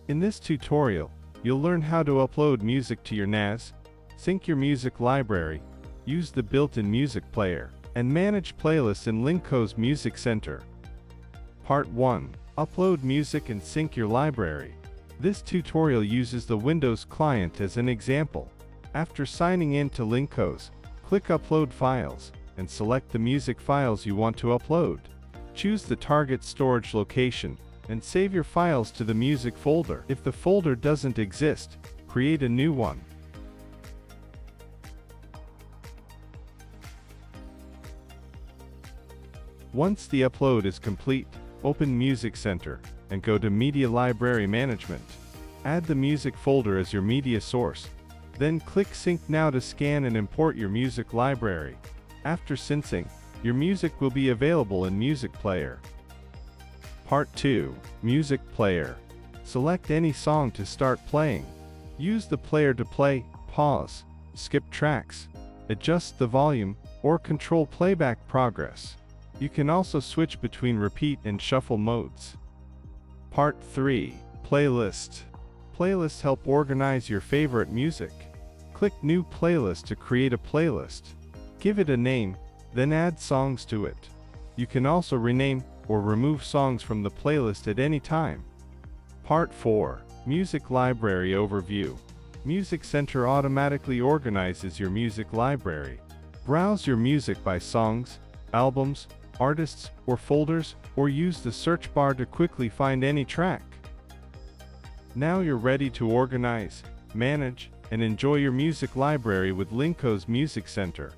In this tutorial, you'll learn how to upload music to your NAS, sync your music library, use the built-in music player, and manage playlists in LincOS Music Center. Part 1. Upload music and sync your library. This tutorial uses the Windows client as an example. After signing in to LincOS, click Upload Files, and select the music files you want to upload. Choose the target storage location, and save your files to the music folder. If the folder doesn't exist, create a new one. Once the upload is complete, open Music Center, and go to Media Library Management. Add the music folder as your media source. Then click Sync Now to scan and import your music library. After syncing, your music will be available in Music Player. Part 2. Music Player. Select any song to start playing. Use the player to play, pause, skip tracks, adjust the volume, or control playback progress. You can also switch between repeat and shuffle modes. Part 3. Playlist. Playlists help organize your favorite music. Click New Playlist to create a playlist. Give it a name, then add songs to it. You can also rename or remove songs from the playlist at any time. Part 4. Music Library Overview. Music Center automatically organizes your music library. Browse your music by songs, albums, artists, or folders, or use the search bar to quickly find any track. Now you're ready to organize, manage, and enjoy your music library with LincOS Music Center.